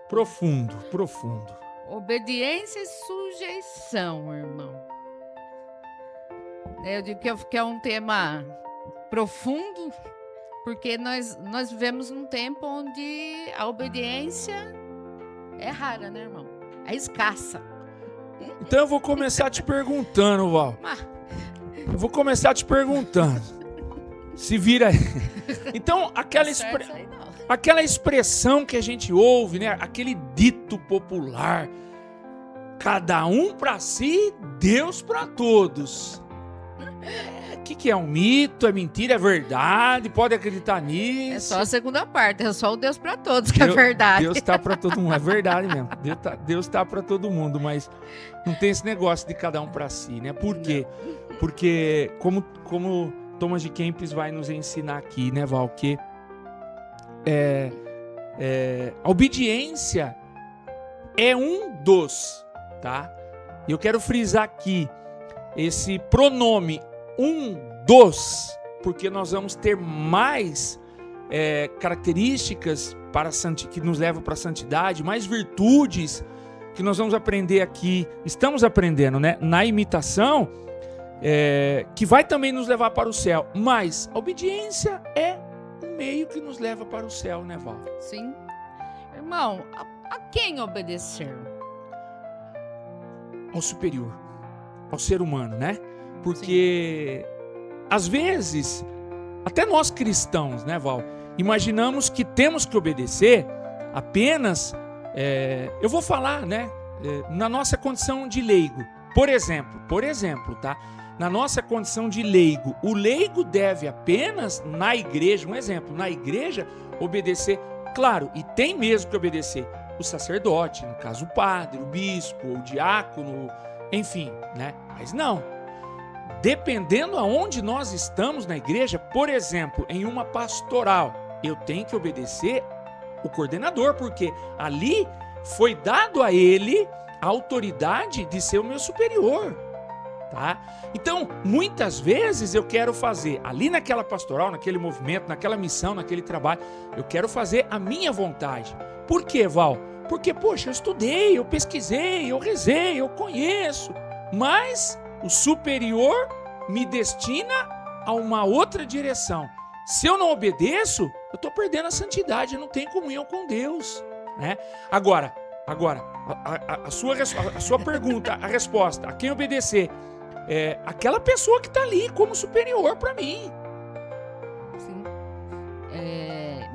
Profundo, profundo. Obediência e sujeição, irmão. Eu digo que é um tema profundo, porque nós vivemos num tempo onde a obediência é rara, né, irmão? É escassa. Então eu vou começar te perguntando, Val. Mas, Eu vou começar te perguntando. Se vira aí. Então, certo aí não. aquela expressão que a gente ouve, né? Aquele dito popular. Cada um para si, Deus para todos. O que é um mito? É mentira? É verdade? Pode acreditar nisso? É só a segunda parte, é só o Deus para todos, que é verdade. Deus tá para todo mundo, é verdade mesmo. Deus tá para todo mundo, mas não tem esse negócio de cada um para si, né? Por quê? Porque como Thomas de Kempis vai nos ensinar aqui, né, Val, que a obediência é um dos, tá? E eu quero frisar aqui esse pronome um dos, porque nós vamos ter mais características que nos levam para a santidade, mais virtudes que nós vamos aprender aqui, estamos aprendendo, né, na imitação, que vai também nos levar para o céu. Mas a obediência é um meio que nos leva para o céu, né, Val? Sim. Irmão, a quem obedecer? Ao superior, ao ser humano, né? Porque às vezes, até nós cristãos, né, Val, imaginamos que temos que obedecer apenas, eu vou falar, né, na nossa condição de leigo. Por exemplo, tá? Na nossa condição de leigo, o leigo deve apenas na igreja, um exemplo, na igreja, obedecer, claro, e tem mesmo que obedecer o sacerdote, no caso o padre, o bispo, o diácono, enfim, né? Mas não. Dependendo aonde nós estamos na igreja, por exemplo, em uma pastoral, eu tenho que obedecer o coordenador, porque ali foi dado a ele a autoridade de ser o meu superior, tá? Então, muitas vezes eu quero fazer ali naquela pastoral, naquele movimento, naquela missão, naquele trabalho, eu quero fazer a minha vontade. Por quê, Val? Porque, poxa, eu estudei, eu pesquisei, eu rezei, eu conheço, mas o superior me destina a uma outra direção. Se eu não obedeço, eu estou perdendo a santidade, eu não tenho comunhão com Deus, né? Agora, a sua pergunta, a resposta, a quem obedecer? É aquela pessoa que está ali como superior para mim. Sim.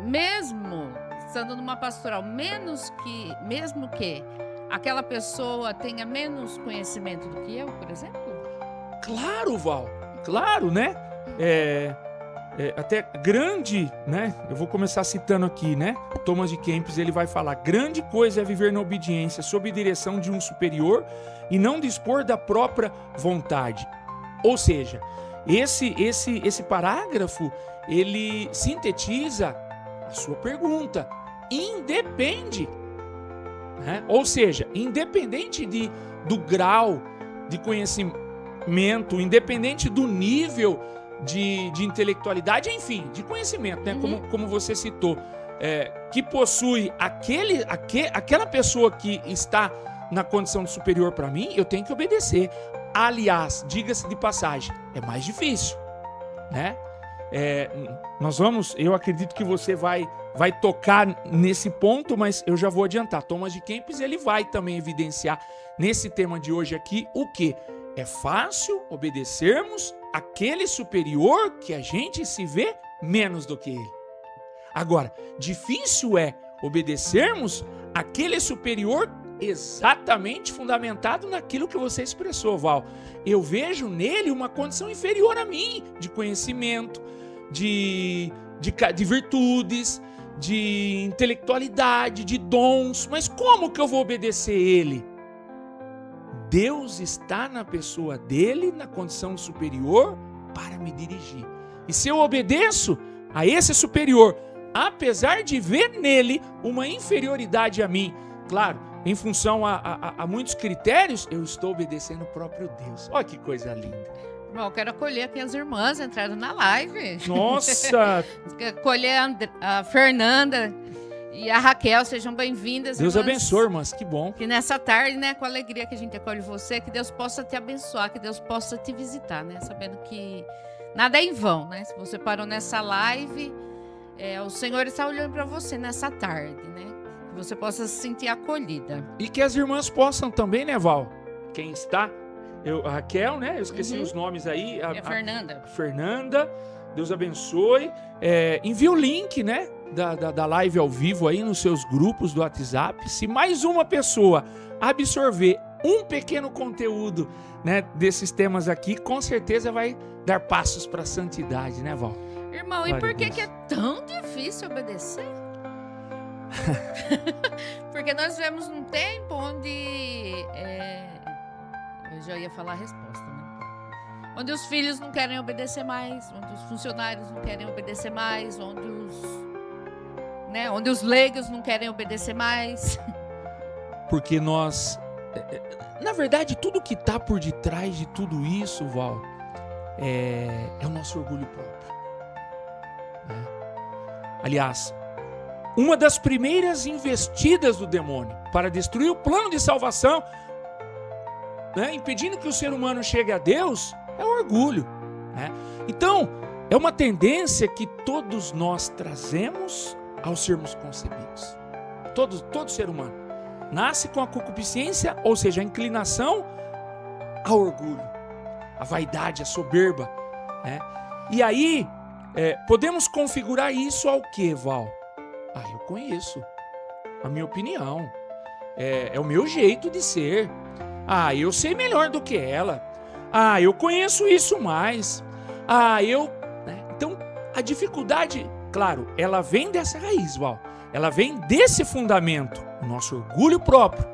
Mesmo estando numa pastoral, mesmo que aquela pessoa tenha menos conhecimento do que eu, por exemplo? Claro, Val, claro, né? Até grande, né? Eu vou começar citando aqui, né? Thomas de Kempis, ele vai falar: grande coisa é viver na obediência, sob direção de um superior e não dispor da própria vontade. Ou seja, esse parágrafo, ele sintetiza a sua pergunta. Independe, né? Ou seja, independente do grau de conhecimento, independente do nível de intelectualidade, enfim, de conhecimento, né? Como você citou, que possui aquela pessoa que está na condição de superior para mim, eu tenho que obedecer. Aliás, diga-se de passagem, é mais difícil, né? Eu acredito que você vai tocar nesse ponto, mas eu já vou adiantar. Thomas de Kempis, ele vai também evidenciar nesse tema de hoje aqui o que? É fácil obedecermos aquele superior que a gente se vê menos do que ele. Agora, difícil é obedecermos aquele superior exatamente fundamentado naquilo que você expressou, Val. Eu vejo nele uma condição inferior a mim, de conhecimento, de virtudes, de intelectualidade, de dons. Mas como que eu vou obedecer ele? Deus está na pessoa dele, na condição superior, para me dirigir. E se eu obedeço a esse superior, apesar de ver nele uma inferioridade a mim, claro, em função a muitos critérios, eu estou obedecendo o próprio Deus. Olha que coisa linda. Bom, eu quero acolher aqui as irmãs entraram na live. Nossa! Acolher a Fernanda E a Raquel, sejam bem-vindas. Deus irmãs. abençoe, irmãs, que bom. Que nessa tarde, né, com a alegria que a gente acolhe você, que Deus possa te abençoar, que Deus possa te visitar, né? Sabendo que nada é em vão, né? Se você parou nessa live, o Senhor está olhando para você nessa tarde, né? Que você possa se sentir acolhida. E que as irmãs possam também, né, Val? Quem está? A Raquel, né? Eu esqueci os nomes aí. A Fernanda. Fernanda, Deus abençoe. Envia o link, né? Da live ao vivo aí nos seus grupos do WhatsApp. Se mais uma pessoa absorver um pequeno conteúdo, né, desses temas aqui, com certeza vai dar passos para a santidade, né, Val? Irmão, Glória e por a Deus. que é tão difícil obedecer? Porque nós vivemos num tempo onde... eu já ia falar a resposta, né? Onde os filhos não querem obedecer mais, onde os funcionários não querem obedecer mais, onde os leigos não querem obedecer mais. Porque nós... na verdade, tudo que está por detrás de tudo isso, Val, é o nosso orgulho próprio. Né? Aliás, uma das primeiras investidas do demônio para destruir o plano de salvação, né, impedindo que o ser humano chegue a Deus, é o orgulho. Né? Então, é uma tendência que todos nós trazemos ao sermos concebidos. Todo ser humano nasce com a concupiscência, ou seja, a inclinação ao orgulho, a vaidade, a soberba. Né? E aí, podemos configurar isso ao quê, Val? Eu conheço. A minha opinião. É o meu jeito de ser. Eu sei melhor do que ela. Eu conheço isso mais. Né? Então, a dificuldade, claro, ela vem dessa raiz, Val. Ela vem desse fundamento, o nosso orgulho próprio,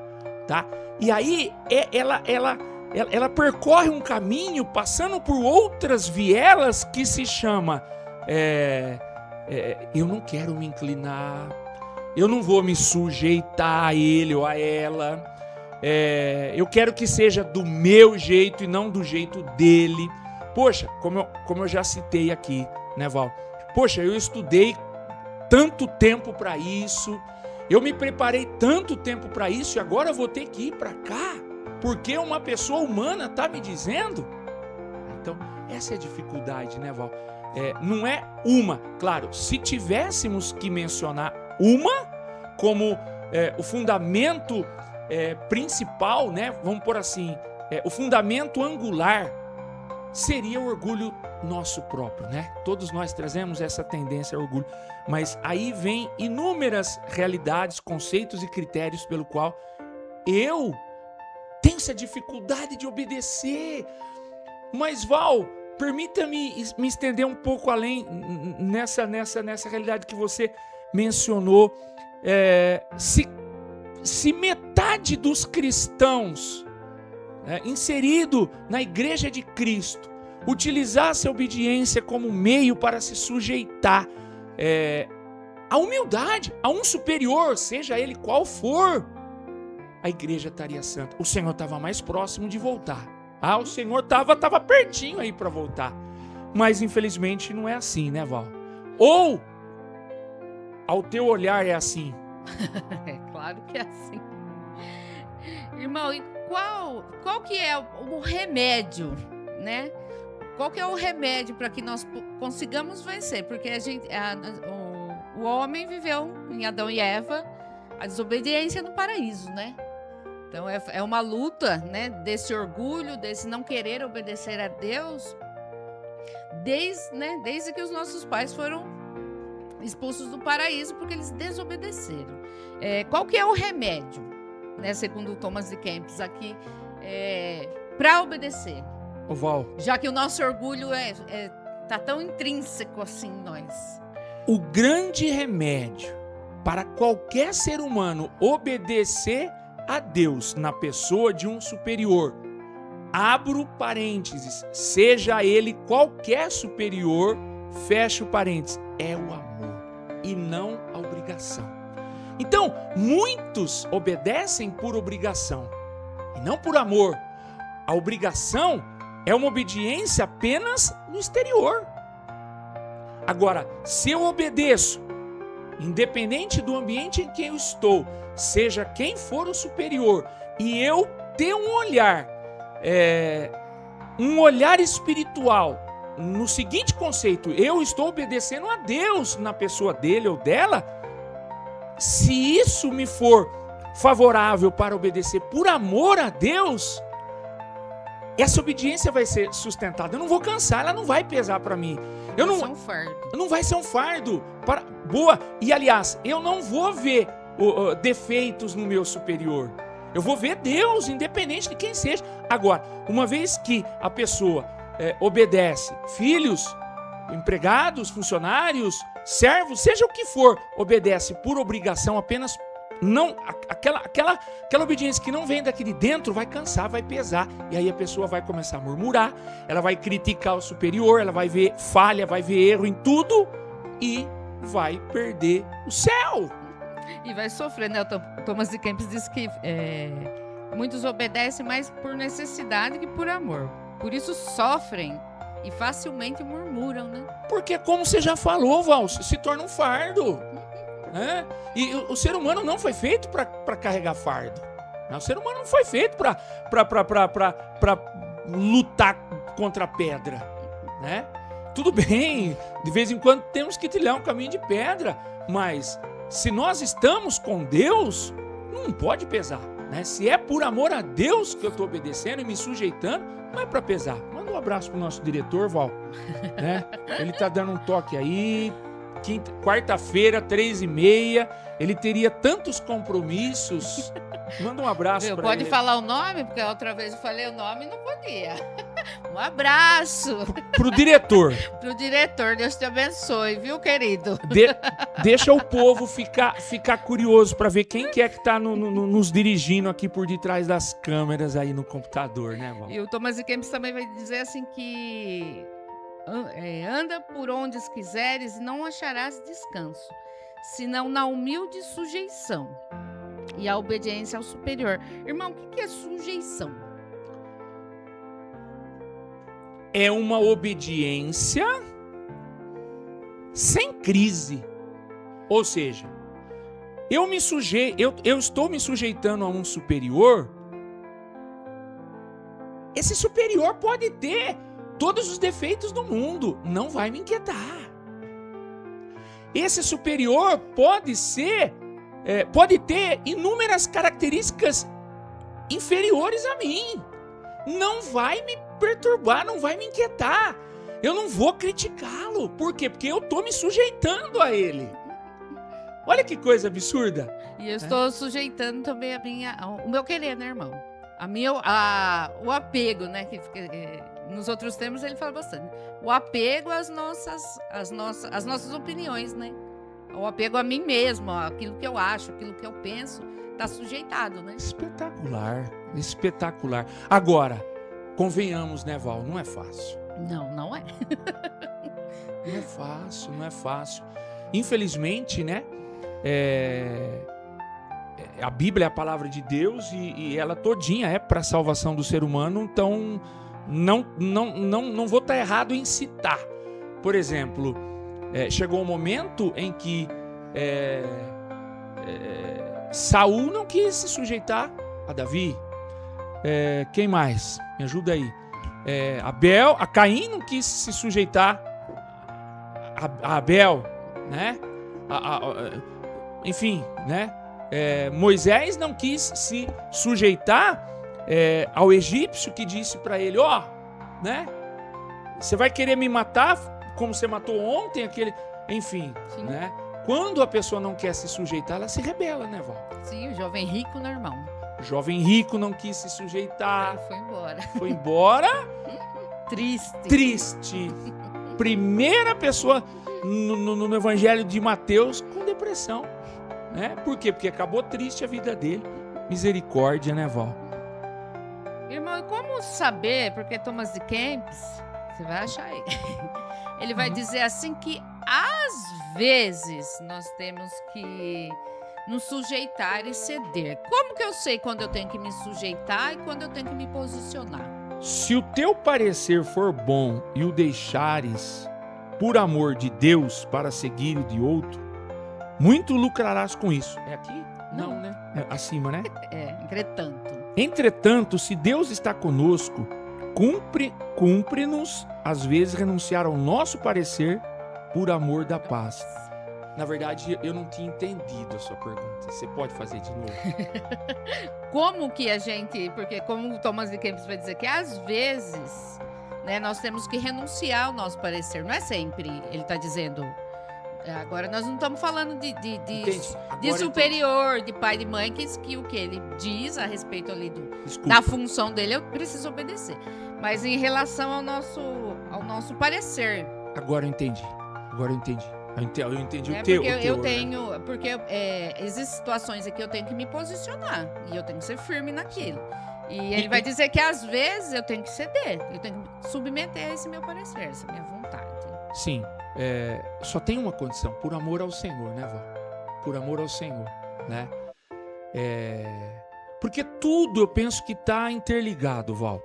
tá? E aí, ela percorre um caminho passando por outras vielas que se chama eu não quero me inclinar, eu não vou me sujeitar a ele ou a ela, eu quero que seja do meu jeito e não do jeito dele. Poxa, como eu já citei aqui, né, Val? Poxa, eu estudei tanto tempo para isso, eu me preparei tanto tempo para isso e agora eu vou ter que ir para cá, porque uma pessoa humana está me dizendo. Então, essa é a dificuldade, né, Val? Não é uma, claro, se tivéssemos que mencionar uma como o fundamento principal, né, vamos pôr assim, o fundamento angular seria o orgulho nosso próprio, né? Todos nós trazemos essa tendência ao orgulho, mas aí vem inúmeras realidades, conceitos e critérios pelo qual eu tenho essa dificuldade de obedecer. Mas, Val, permita-me me estender um pouco além nessa realidade que você mencionou. Se metade dos cristãos inserido na igreja de Cristo utilizasse a obediência como meio para se sujeitar à humildade, a um superior, seja ele qual for, a igreja estaria santa. O Senhor estava mais próximo de voltar. O Senhor estava pertinho aí para voltar. Mas infelizmente não é assim, né, Val? Ou ao teu olhar é assim? É claro que é assim. Irmão, e qual que é o remédio, né? Qual que é o remédio para que nós consigamos vencer? Porque o homem viveu em Adão e Eva a desobediência no paraíso, né? Então é uma luta, né, desse orgulho, desse não querer obedecer a Deus, desde que os nossos pais foram expulsos do paraíso porque eles desobedeceram. Qual que é o remédio, né, segundo o Thomas de Kempis aqui, para obedecer? Val, já que o nosso orgulho tá tão intrínseco assim em nós. O grande remédio para qualquer ser humano obedecer a Deus na pessoa de um superior, abro parênteses, seja ele qualquer superior, fecho parênteses, é o amor e não a obrigação. Então, muitos obedecem por obrigação e não por amor. A obrigação é uma obediência apenas no exterior. Agora, se eu obedeço independente do ambiente em que eu estou, seja quem for o superior, e eu ter um olhar espiritual, no seguinte conceito: eu estou obedecendo a Deus na pessoa dele ou dela. Se isso me for favorável para obedecer por amor a Deus, essa obediência vai ser sustentada. Eu não vou cansar, ela não vai pesar para mim. Não vai ser um fardo. Boa. E aliás, eu não vou ver defeitos no meu superior. Eu vou ver Deus, independente de quem seja. Agora, uma vez que a pessoa obedece, filhos, empregados, funcionários, servos, seja o que for, obedece por obrigação apenas, não aquela obediência que não vem daqui de dentro, vai cansar, vai pesar, e aí a pessoa vai começar a murmurar, ela vai criticar o superior, ela vai ver falha, vai ver erro em tudo e vai perder o céu. E vai sofrer, né? O Thomas de Kempis diz que muitos obedecem mais por necessidade que por amor. Por isso sofrem e facilmente murmuram, né? Porque, como você já falou, Val, se torna um fardo. Né? E o ser humano não foi feito para carregar fardo. O ser humano não foi feito para lutar contra a pedra. Né? Tudo bem, de vez em quando temos que trilhar um caminho de pedra, mas se nós estamos com Deus, não pode pesar. Né? Se é por amor a Deus que eu estou obedecendo e me sujeitando, não é para pesar. Manda um abraço pro nosso diretor, Val. Né? Ele tá dando um toque aí. Quarta-feira, 3h30. Ele teria tantos compromissos. Manda um abraço para ele. Pode falar o nome? Porque a outra vez eu falei o nome e não podia. Um abraço. Pro diretor. Pro diretor. Deus te abençoe, viu, querido? Deixa o povo ficar curioso para ver quem que é que tá nos dirigindo aqui por detrás das câmeras aí no computador, né, Val? E o Thomas de Kempis também vai dizer assim que anda por onde quiseres e não acharás descanso, senão na humilde sujeição e a obediência ao superior. Irmão, o que é sujeição? É uma obediência sem crise. Ou seja, eu estou me sujeitando a um superior. Esse superior pode ter todos os defeitos do mundo, não vai me inquietar. Esse superior pode ter inúmeras características inferiores a mim. Não vai me perturbar, não vai me inquietar. Eu não vou criticá-lo. Por quê? Porque eu estou me sujeitando a ele. Olha que coisa absurda. E eu estou sujeitando também o meu querer, né, irmão? O apego, né? Nos outros termos ele fala bastante. O apego às nossas opiniões, né? O apego a mim mesmo, aquilo que eu acho, aquilo que eu penso, está sujeitado, né? Espetacular, espetacular. Agora, convenhamos, né, Val? Não é fácil. Não é. Não é fácil, não é fácil. Infelizmente, né? A Bíblia é a palavra de Deus e ela todinha é para a salvação do ser humano, então não vou estar errado em citar. Por exemplo, chegou um momento em que Saul não quis se sujeitar a Davi. Quem mais? Me ajuda aí. A Caim não quis se sujeitar a Abel, né? Enfim, né? Moisés não quis se sujeitar ao egípcio que disse para ele, né? Você vai querer me matar como você matou ontem, enfim, sim, né? Quando a pessoa não quer se sujeitar, ela se rebela, né, Val? Sim, o jovem rico, né, irmão? O jovem rico não quis se sujeitar. Ele foi embora. Foi embora. Triste. Primeira pessoa no Evangelho de Mateus com depressão, né? Por quê? Porque acabou triste a vida dele. Misericórdia, né, Val? Irmão, e como saber? Porque Thomas de Kempis, você vai achar aí. Ele vai dizer assim que às vezes nós temos que nos sujeitar e ceder. Como que eu sei quando eu tenho que me sujeitar e quando eu tenho que me posicionar? Se o teu parecer for bom e o deixares por amor de Deus para seguir o de outro, muito lucrarás com isso. É aqui? Não. Não, né? É acima, né? Entretanto. Entretanto, se Deus está conosco, cumpre-nos, às vezes, renunciar ao nosso parecer por amor da paz. Na verdade, eu não tinha entendido a sua pergunta. Você pode fazer de novo? Como que a gente... Porque como o Thomas de Kempis vai dizer que às vezes, né, nós temos que renunciar ao nosso parecer. Não é sempre, ele está dizendo... Agora, nós não estamos falando de superior, de pai e de mãe, que o que ele diz a respeito ali da função dele, eu preciso obedecer. Mas em relação ao nosso parecer. Agora eu entendi. Eu entendi o teu. Porque existem situações em que eu tenho que me posicionar e eu tenho que ser firme naquilo. E ele vai dizer que às vezes eu tenho que ceder, eu tenho que submeter a esse meu parecer, essa minha vontade. Sim. Só tem uma condição, por amor ao Senhor, né, Val? Por amor ao Senhor, né? Porque tudo eu penso que está interligado, Val.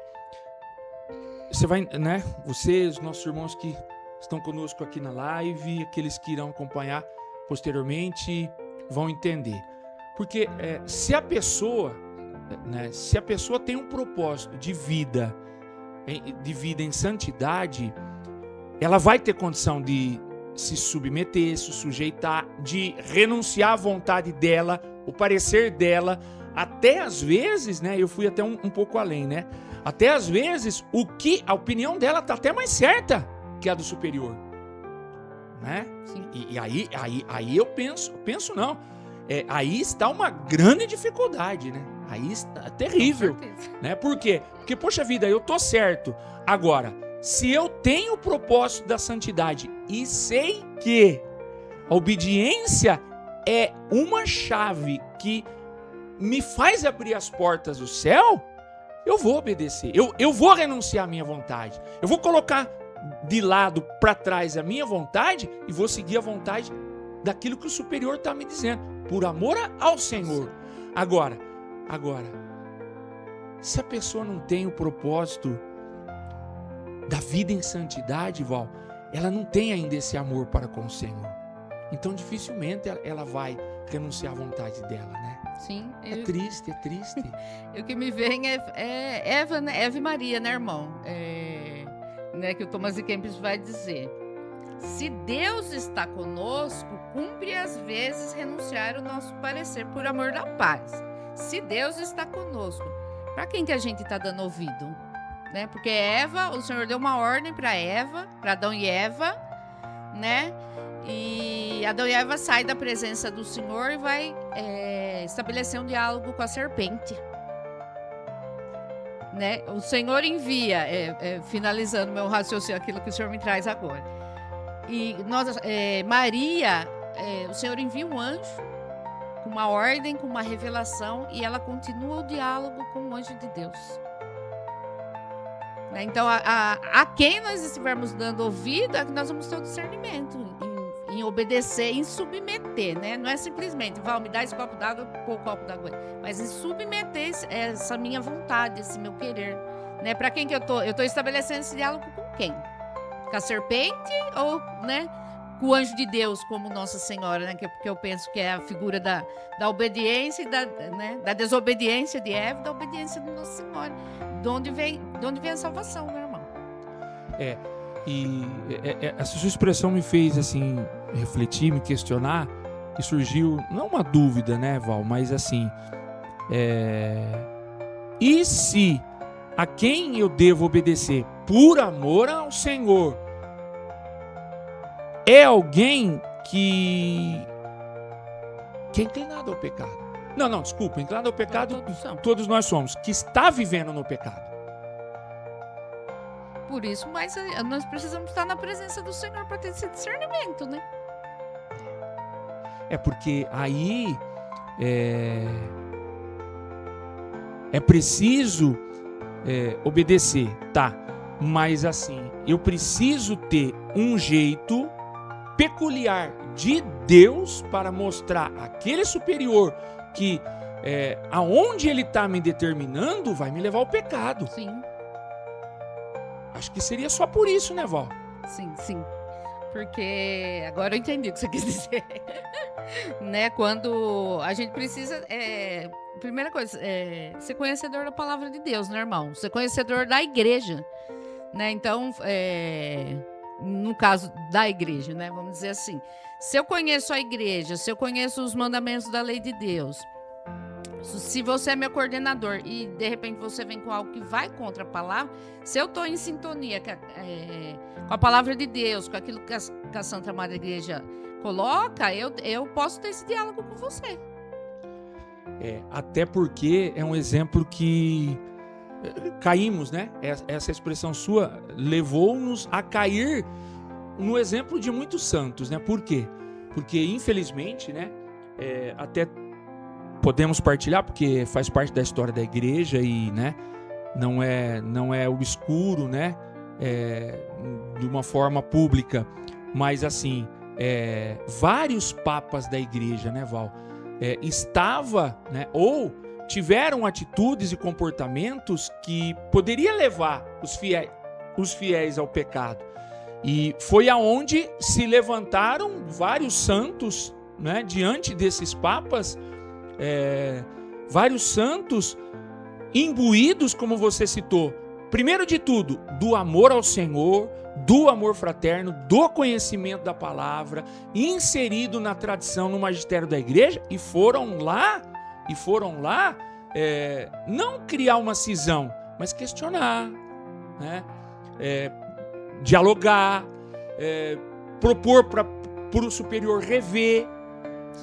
Você vai, né? Vocês, nossos irmãos que estão conosco aqui na live, aqueles que irão acompanhar posteriormente, vão entender. Porque se a pessoa tem um propósito de vida em santidade, ela vai ter condição de se submeter, se sujeitar, de renunciar à vontade dela, o parecer dela, até às vezes, né? Eu fui até um pouco além, né? Até às vezes, a opinião dela tá até mais certa que a do superior, né? Sim. E aí eu penso não. Aí está uma grande dificuldade, né? Aí está terrível, né? Por quê? Porque, poxa vida, eu tô certo. Agora, se eu tenho o propósito da santidade e sei que a obediência é uma chave que me faz abrir as portas do céu, eu vou obedecer. Eu vou renunciar à minha vontade. Eu vou colocar de lado para trás a minha vontade e vou seguir a vontade daquilo que o superior está me dizendo, por amor ao Senhor. Agora, se a pessoa não tem o propósito da vida em santidade, Val, ela não tem ainda esse amor para com o Senhor. Então, dificilmente ela vai renunciar à vontade dela, né? Sim. É triste. O que me vem é Eva, né? Eva e Maria, né, irmão? Né, que o Thomas de Kempis vai dizer. Se Deus está conosco, cumpre às vezes renunciar o nosso parecer por amor da paz. Se Deus está conosco, para quem que a gente está dando ouvido? Né? Porque Eva, o Senhor deu uma ordem para Adão e Eva, né? E Adão e Eva saem da presença do Senhor e vai estabelecer um diálogo com a serpente. Né? O Senhor envia, finalizando meu raciocínio, aquilo que o Senhor me traz agora. E Maria, o Senhor envia um anjo com uma ordem, com uma revelação, e ela continua o diálogo com o anjo de Deus. Então, a quem nós estivermos dando ouvido, é que nós vamos ter o discernimento em obedecer, em submeter, né? Não é simplesmente, me dá esse copo d'água, pôr o copo d'água, mas em submeter essa minha vontade, esse meu querer, né? Para quem que eu tô estabelecendo esse diálogo com quem? Com a serpente ou, né? Com o anjo de Deus, como Nossa Senhora, né? Porque eu penso que é a figura da obediência e da desobediência de Eva, da obediência de Nossa Senhora. De onde vem a salvação, meu irmão? Essa sua expressão me fez assim refletir, me questionar, e surgiu não uma dúvida, né, Val, mas assim, e se a quem eu devo obedecer por amor ao Senhor é alguém que é inclinado ao pecado? Não, desculpa, inclinado ao pecado, todos nós somos, que está vivendo no pecado. Por isso, mas nós precisamos estar na presença do Senhor para ter esse discernimento, né? Porque aí é preciso obedecer, tá? Mas assim, eu preciso ter um jeito peculiar de Deus para mostrar àquele superior que aonde ele está me determinando vai me levar ao pecado. Sim. Acho que seria só por isso, né, Val? Sim. Porque agora eu entendi o que você quis dizer. né? Quando a gente precisa, primeira coisa, ser conhecedor da palavra de Deus, né, irmão? Ser conhecedor da igreja, né? Então, no caso da igreja, né? Vamos dizer assim, se eu conheço a igreja, se eu conheço os mandamentos da lei de Deus, se você é meu coordenador e de repente você vem com algo que vai contra a palavra, se eu estou em sintonia com a palavra de Deus, com aquilo que a Santa Madre Igreja coloca, eu posso ter esse diálogo com você. Até porque é um exemplo que caímos, né? Essa expressão sua levou-nos a cair no exemplo de muitos santos, né? Por quê? Porque infelizmente, né? Até podemos partilhar, porque faz parte da história da igreja e, né? Não é obscuro, né? De uma forma pública, mas assim, vários papas da igreja, né, Val? Né? Ou tiveram atitudes e comportamentos que poderia levar os fiéis ao pecado. E foi aonde se levantaram vários santos, né, diante desses papas, vários santos imbuídos, como você citou, primeiro de tudo, do amor ao Senhor, do amor fraterno, do conhecimento da palavra, inserido na tradição, no magistério da igreja, e foram lá, não criar uma cisão, mas questionar, né? Dialogar, propor para o superior rever,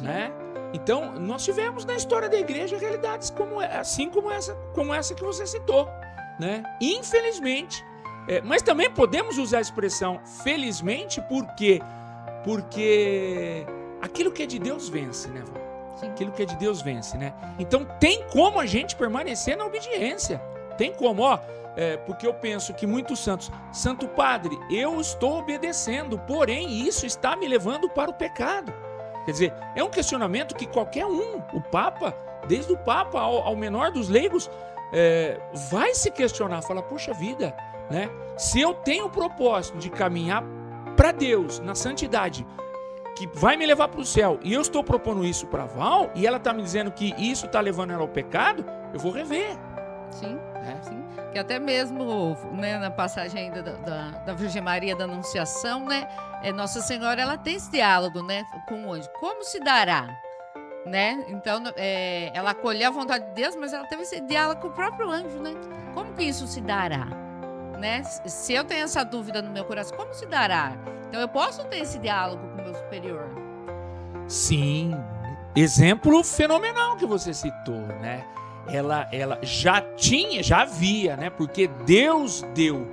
né? Então, nós tivemos na história da igreja realidades como essa que você citou, né? Infelizmente, mas também podemos usar a expressão felizmente porque aquilo que é de Deus vence, né? Sim. Aquilo que é de Deus vence, né? Então tem como a gente permanecer na obediência. Tem como, porque eu penso que muitos santos, Santo Padre, eu estou obedecendo, porém isso está me levando para o pecado. Quer dizer, é um questionamento que qualquer um, o Papa, desde o Papa ao menor dos leigos, vai se questionar, falar, poxa vida, né? Se eu tenho o propósito de caminhar para Deus, na santidade, que vai me levar para o céu, e eu estou propondo isso para a Val, e ela está me dizendo que isso está levando ela ao pecado, eu vou rever. Sim, sim. Que até mesmo, né, na passagem ainda da Virgem Maria da Anunciação, né, Nossa Senhora, ela tem esse diálogo, né, com o anjo. Como se dará? Né? Então, ela acolheu a vontade de Deus, mas ela teve esse diálogo com o próprio anjo, né? Como que isso se dará? Né? Se eu tenho essa dúvida no meu coração, como se dará? Então, eu posso ter esse diálogo com o meu superior? Sim, exemplo fenomenal que você citou, né? Ela já havia, né? Porque Deus deu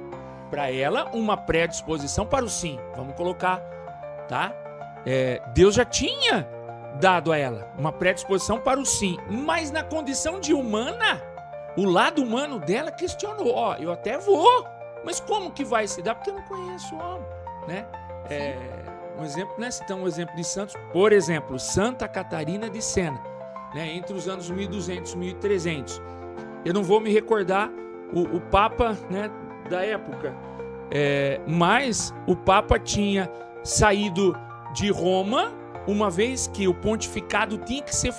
para ela uma predisposição para o sim. Vamos colocar, tá? Deus já tinha dado a ela uma predisposição para o sim, mas na condição de humana, o lado humano dela questionou, eu até vou, mas como que vai se dar? Porque eu não conheço o homem, né? Um exemplo, né? Citamos um exemplo de santos, por exemplo, Santa Catarina de Sena, né? Entre os anos 1200 e 1300. Eu não vou me recordar o Papa, né, da época, mas o Papa tinha saído de Roma, uma vez que o pontificado tinha que ser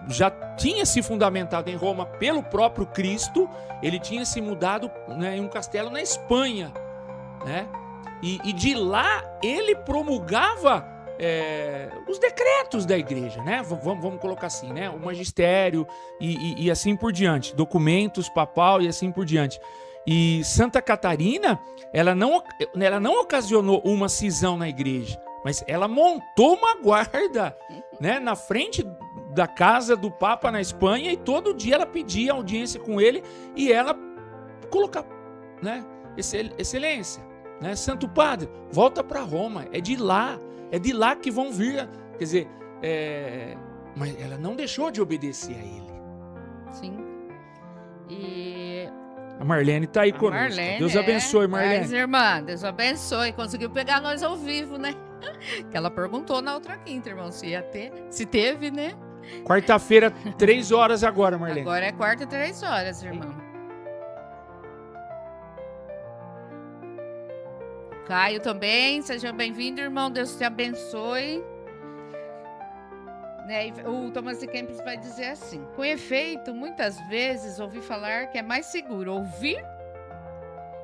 já tinha se fundamentado em Roma pelo próprio Cristo, ele tinha se mudado, né, em um castelo na Espanha, né? E de lá ele promulgava os decretos da igreja, né? Vamos colocar assim, né? O magistério e assim por diante, documentos papal e assim por diante. E Santa Catarina, ela não ocasionou uma cisão na igreja, mas ela montou uma guarda, né, na frente da casa do Papa na Espanha, e todo dia ela pedia audiência com ele e ela colocava, né, excelência, né, Santo Padre, volta para Roma, é de lá que vão vir, quer dizer, mas ela não deixou de obedecer a ele. Sim. E a Marlene tá aí conosco. Marlene, Deus abençoe, Marlene. Mas, irmã, Deus abençoe. Conseguiu pegar nós ao vivo, né? Que ela perguntou na outra quinta, irmão, se ia ter. Se teve, né? Quarta-feira, 3 horas agora, Marlene. Agora é quarta, 3 horas, irmão. Caio também, seja bem-vindo, irmão. Deus te abençoe. Né? O Thomas de Kempis vai dizer assim: com efeito, muitas vezes ouvi falar que é mais seguro ouvir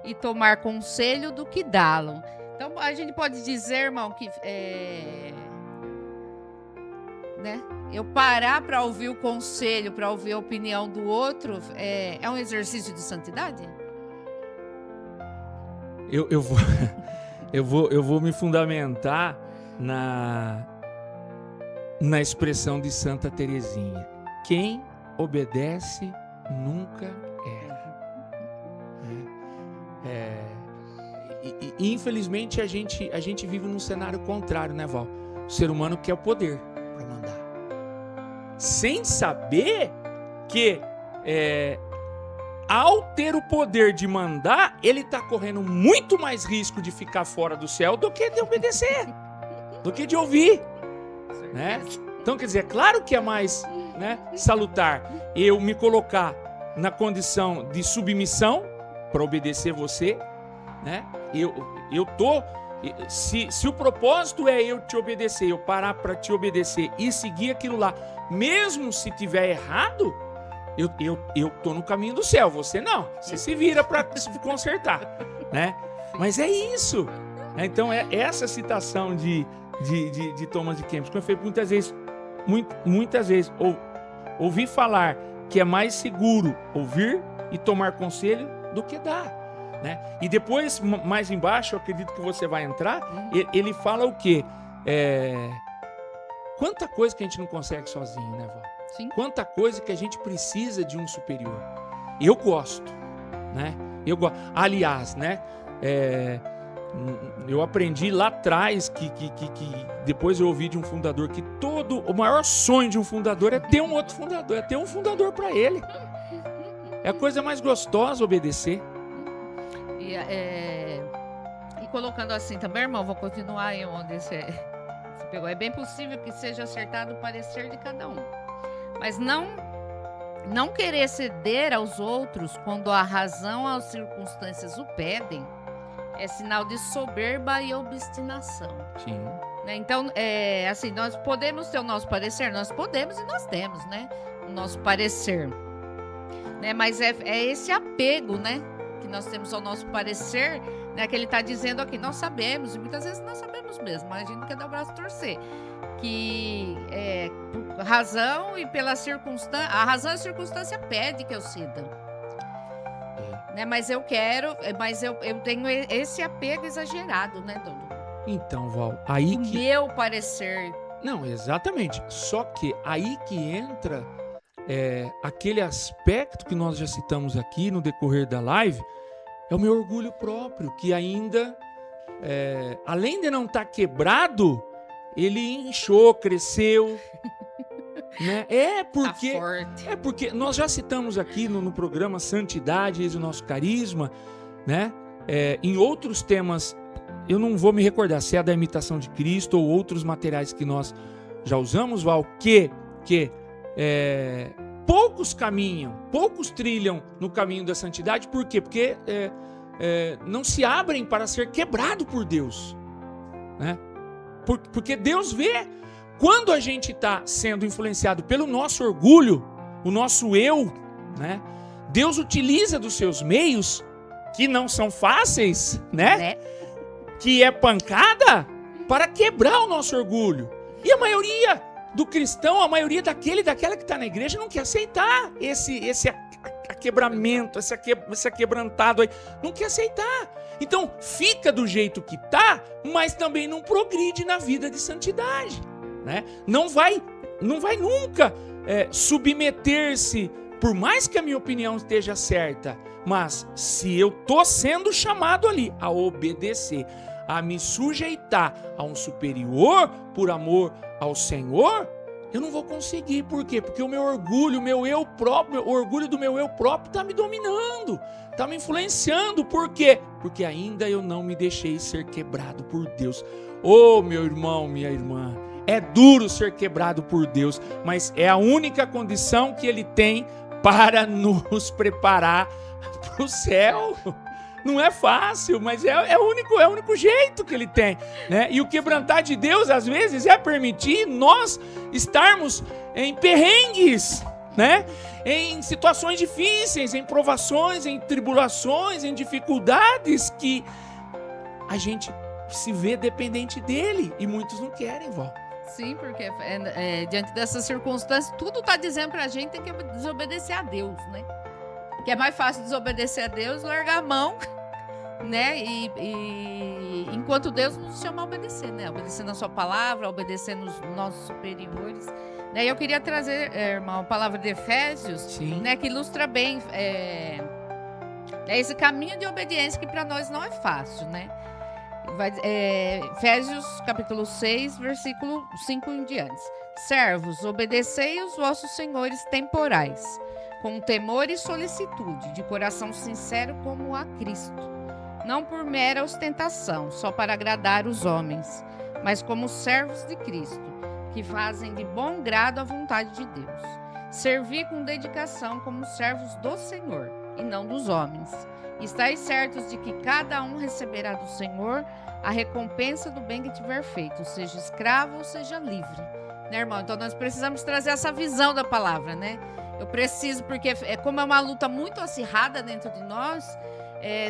e tomar conselho do que dá-lo. Então, a gente pode dizer, irmão, que né? Eu parar para ouvir o conselho, para ouvir a opinião do outro, é um exercício de santidade? Eu vou me fundamentar na expressão de Santa Teresinha: quem obedece nunca erra. E infelizmente a gente vive num cenário contrário, né, Val? O ser humano quer o poder para mandar, sem saber que ao ter o poder de mandar, ele está correndo muito mais risco de ficar fora do céu do que de obedecer, do que de ouvir, né? Então, quer dizer, claro que é mais, né, salutar eu me colocar na condição de submissão para obedecer você, né? Eu tô, se o propósito é eu te obedecer, eu parar para te obedecer e seguir aquilo lá, mesmo se tiver errado, eu tô no caminho do céu, você não. Você se vira para se consertar, né? Mas é isso. Então é essa citação de Thomas de Kempis, que eu falei muitas vezes ouvi falar que é mais seguro ouvir e tomar conselho do que dar, né? E depois, mais embaixo, eu acredito que você vai entrar, ele fala o quê? Quanta coisa que a gente não consegue sozinho, né, Val? Sim. Quanta coisa que a gente precisa de um superior. Eu gosto, né? Aliás, né? Eu aprendi lá atrás que depois eu ouvi de um fundador que o maior sonho de um fundador é ter um outro fundador, é ter um fundador para ele. É a coisa mais gostosa obedecer. E colocando assim também, irmão, vou continuar aí onde você pegou. É bem possível que seja acertado o parecer de cada um, mas não querer ceder aos outros quando a razão ou as circunstâncias o pedem é sinal de soberba e obstinação. Sim. Né? Então, assim, nós podemos ter o nosso parecer, nós podemos e nós temos, né, o nosso parecer, né? Mas é esse apego, né, que nós temos ao nosso parecer, né, que ele está dizendo aqui, nós sabemos, e muitas vezes nós sabemos mesmo, mas a gente não quer dar o braço a torcer, que por razão e pela circunstância, a razão e a circunstância pede que eu ceda. Né, mas eu tenho esse apego exagerado, né, Dodo? Então, Val, aí o que... meu parecer. Não, exatamente. Só que aí que entra aquele aspecto que nós já citamos aqui no decorrer da live, é o meu orgulho próprio, que ainda, além de não estar quebrado, ele inchou, cresceu, né? Porque nós já citamos aqui no programa Santidade, eis o nosso carisma, né? Em outros temas, eu não vou me recordar se é da imitação de Cristo ou outros materiais que nós já usamos, Val, que poucos caminham, poucos trilham no caminho da santidade. Por quê? Porque não se abrem para ser quebrado por Deus, né? Porque Deus vê quando a gente está sendo influenciado pelo nosso orgulho, o nosso eu, né? Deus utiliza dos seus meios, que não são fáceis, né? Que é pancada, para quebrar o nosso orgulho. E a maioria do cristão, a maioria daquela que está na igreja não quer aceitar esse aquebramento, esse aquebrantado aí. Não quer aceitar. Então fica do jeito que está, mas também não progride na vida de santidade, né? Não vai nunca submeter-se, por mais que a minha opinião esteja certa, mas se eu estou sendo chamado ali a obedecer, a me sujeitar a um superior por amor ao Senhor, eu não vou conseguir. Por quê? Porque o meu orgulho, o orgulho do meu eu próprio está me dominando, está me influenciando. Por quê? Porque ainda eu não me deixei ser quebrado por Deus. Ô, meu irmão, minha irmã, é duro ser quebrado por Deus, mas é a única condição que Ele tem para nos preparar para o céu. Não é fácil, mas é o único jeito que ele tem, né? E o quebrantar de Deus, às vezes, é permitir nós estarmos em perrengues, né? Em situações difíceis, em provações, em tribulações, em dificuldades que a gente se vê dependente dele. E muitos não querem, Val. Sim, porque diante dessas circunstâncias, tudo está dizendo pra gente que tem que desobedecer a Deus, né? Que é mais fácil desobedecer a Deus, largar a mão, né? E enquanto Deus nos chama a obedecer, né? Obedecer na sua palavra, obedecer nos nossos superiores. Né? E eu queria trazer, irmão, a palavra de Efésios, né? Que ilustra bem esse caminho de obediência que para nós não é fácil, né? Efésios capítulo 6, versículo 5 em diante. Servos, obedecei os vossos senhores temporais, com temor e solicitude, de coração sincero como a Cristo, não por mera ostentação, só para agradar os homens, mas como servos de Cristo, que fazem de bom grado a vontade de Deus. Servir com dedicação como servos do Senhor, e não dos homens. Estais certos de que cada um receberá do Senhor a recompensa do bem que tiver feito, seja escravo ou seja livre. Né, irmão? Então nós precisamos trazer essa visão da palavra, né? Eu preciso, porque como é uma luta muito acirrada dentro de nós,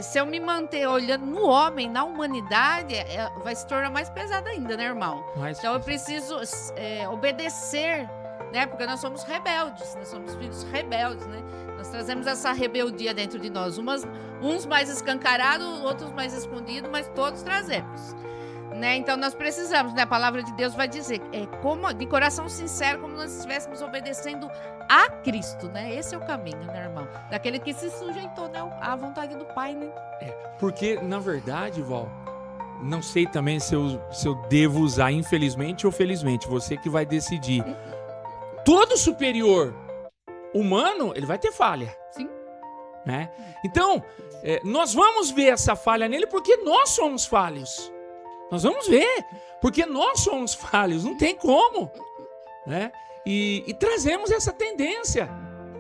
se eu me manter olhando no homem, na humanidade, vai se tornar mais pesado ainda, né, irmão? Então eu preciso obedecer, né? Porque nós somos rebeldes, nós somos filhos rebeldes, né? Nós trazemos essa rebeldia dentro de nós, uns mais escancarados, outros mais escondidos, mas todos trazemos. Né? Então nós precisamos, né? A palavra de Deus vai dizer, como, de coração sincero, como nós estivéssemos obedecendo a Cristo, né? Esse é o caminho, né, irmão? Daquele que se sujeitou, né, à vontade do Pai, né? Porque, na verdade, Val, não sei também se eu devo usar infelizmente ou felizmente, você que vai decidir. Todo superior humano, ele vai ter falha. Sim. Né? Então, nós vamos ver essa falha nele porque nós somos falhos. Nós vamos ver, porque nós somos falhos, não tem como, né? E trazemos essa tendência.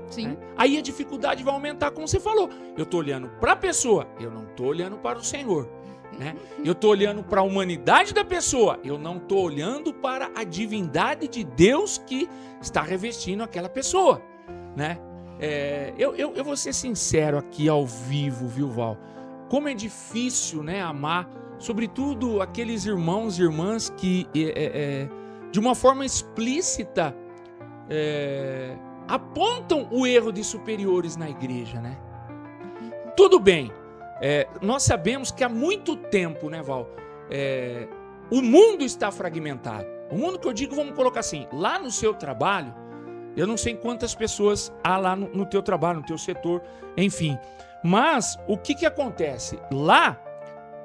Sim. Né? Aí a dificuldade vai aumentar, como você falou. Eu estou olhando para a pessoa, eu não estou olhando para o Senhor. Né? Eu estou olhando para a humanidade da pessoa, eu não estou olhando para a divindade de Deus que está revestindo aquela pessoa. Né? Eu vou ser sincero aqui ao vivo, viu, Val? Como é difícil, né, amar, sobretudo aqueles irmãos e irmãs que, de uma forma explícita, apontam o erro de superiores na igreja, né? Tudo bem, nós sabemos que há muito tempo, né, Val, o mundo está fragmentado. O mundo que eu digo, vamos colocar assim, lá no seu trabalho, eu não sei quantas pessoas há lá no teu trabalho, no teu setor, enfim. Mas o que acontece? Lá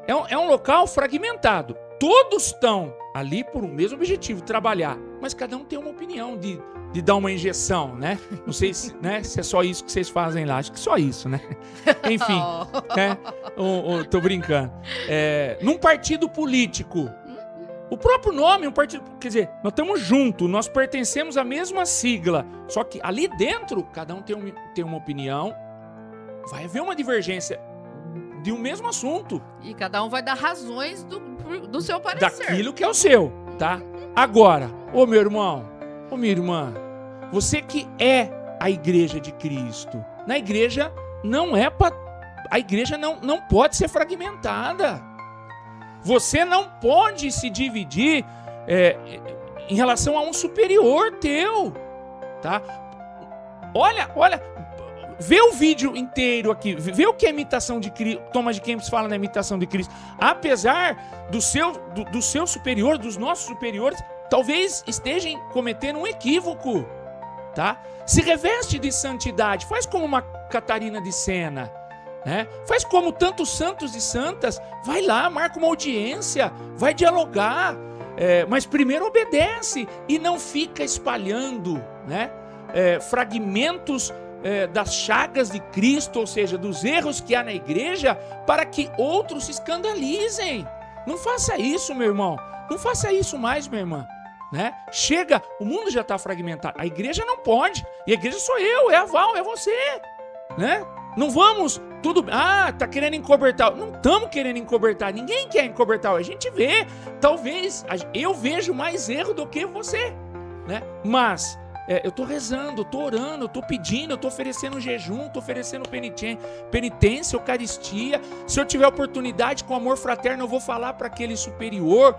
é um local fragmentado. Todos estão ali por um mesmo objetivo, trabalhar. Mas cada um tem uma opinião de dar uma injeção, né? Não sei se, né, se é só isso que vocês fazem lá. Acho que só isso, né? Enfim, né? Tô brincando. Num partido político, o próprio nome, um partido, quer dizer, nós estamos juntos, nós pertencemos à mesma sigla. Só que ali dentro, cada um tem uma opinião. Vai haver uma divergência de um mesmo assunto. E cada um vai dar razões do seu parecer. Daquilo que é o seu, tá? Agora, ô meu irmão, ô minha irmã, você que é a igreja de Cristo, na igreja a igreja não pode ser fragmentada. Você não pode se dividir em relação a um superior teu, tá? Olha, vê o vídeo inteiro aqui, vê o que é imitação de Cristo. Thomas de Kempis fala na imitação de Cristo. Apesar do seu superior, dos nossos superiores, talvez estejam cometendo um equívoco, tá? Se reveste de santidade, faz como uma Catarina de Sena, né? Faz como tantos santos e santas, vai lá, marca uma audiência, vai dialogar, mas primeiro obedece e não fica espalhando, né? Fragmentos das chagas de Cristo, ou seja, dos erros que há na igreja, para que outros se escandalizem. Não faça isso, meu irmão. Não faça isso mais, minha irmã. Né? Chega, o mundo já está fragmentado. A igreja não pode. E a igreja sou eu, é a Val, é você. Né? Não vamos, tudo, tá querendo encobertar. Não estamos querendo encobertar, ninguém quer encobertar. A gente vê, talvez, eu vejo mais erro do que você, né? Mas eu tô rezando, eu tô orando, eu tô pedindo, eu tô oferecendo jejum, tô oferecendo penitência, eucaristia. Se eu tiver oportunidade, com amor fraterno, eu vou falar para aquele superior,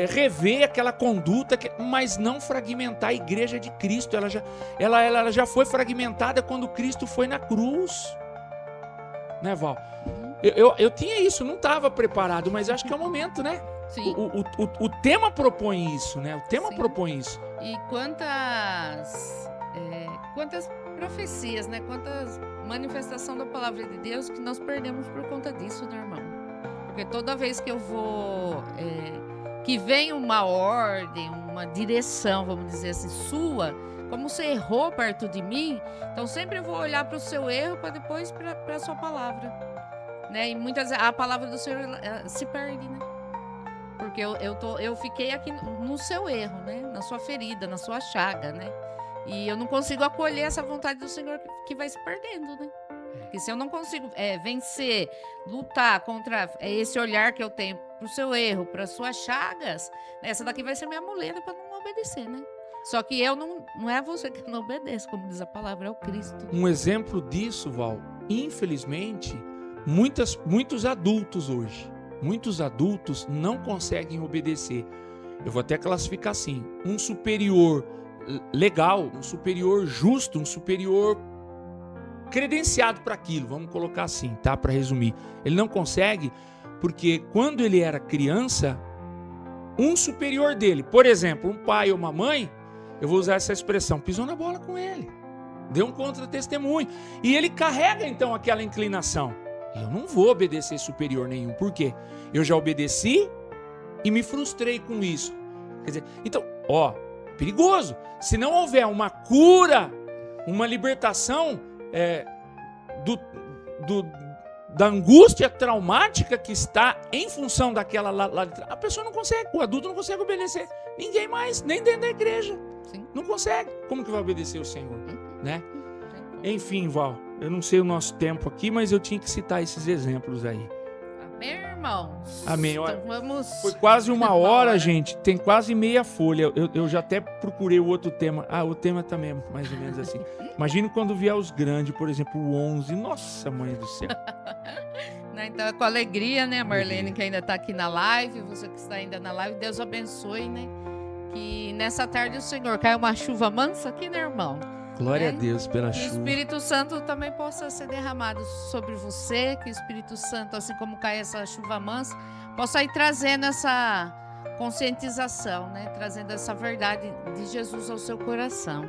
rever aquela conduta, mas não fragmentar a igreja de Cristo. Ela já foi fragmentada quando Cristo foi na cruz. Né, Val? Eu tinha isso, não estava preparado, mas acho que é o momento, né? Sim. O tema propõe isso, né? O tema Sim. propõe isso. E quantas profecias, né? Quantas manifestações da palavra de Deus que nós perdemos por conta disso, né, irmão? Porque toda vez que eu vou, que vem uma ordem, uma direção, vamos dizer assim, sua, como você errou perto de mim, então sempre eu vou olhar para o seu erro para depois para a sua palavra, né? E muitas vezes a palavra do Senhor se perde, né? Porque eu fiquei aqui no seu erro, né? Na sua ferida, na sua chaga, né? E eu não consigo acolher essa vontade do Senhor que vai se perdendo, né? Porque se eu não consigo vencer, lutar contra esse olhar que eu tenho pro seu erro, para suas chagas, essa daqui vai ser minha muleta para não obedecer, né? Só que eu não é você que não obedece, como diz a palavra, é o Cristo. Um exemplo disso, Val, infelizmente, muitos adultos hoje, muitos adultos não conseguem obedecer. Eu vou até classificar assim: um superior legal, um superior justo, um superior credenciado para aquilo, vamos colocar assim, tá? Para resumir. Ele não consegue porque quando ele era criança, um superior dele, por exemplo, um pai ou uma mãe, eu vou usar essa expressão, pisou na bola com ele, deu um contra-testemunho, e ele carrega então aquela inclinação. Eu não vou obedecer superior nenhum, por quê? Eu já obedeci e me frustrei com isso. Quer dizer, então, perigoso. Se não houver uma cura, uma libertação da angústia traumática que está em função daquela a pessoa não consegue, o adulto não consegue obedecer. Ninguém mais, nem dentro da igreja. Sim. Não consegue. Como que vai obedecer o Senhor? Né? Enfim, Val, eu não sei o nosso tempo aqui, mas eu tinha que citar esses exemplos aí. Amém, irmãos? Amém. Então vamos... Foi quase uma hora, gente. Tem quase meia folha. Eu já até procurei o outro tema. O tema também é mais ou menos assim. Imagina quando vier os grandes, por exemplo, o 11. Nossa, mãe do céu. Então, é com alegria, né, Marlene, que ainda está aqui na live, você que está ainda na live, Deus abençoe, né? Que nessa tarde o Senhor caiu uma chuva mansa aqui, né, irmão? Glória a Deus pela chuva. Que o Espírito Santo também possa ser derramado sobre você, que o Espírito Santo, assim como cai essa chuva mansa, possa ir trazendo essa conscientização, né? Trazendo essa verdade de Jesus ao seu coração.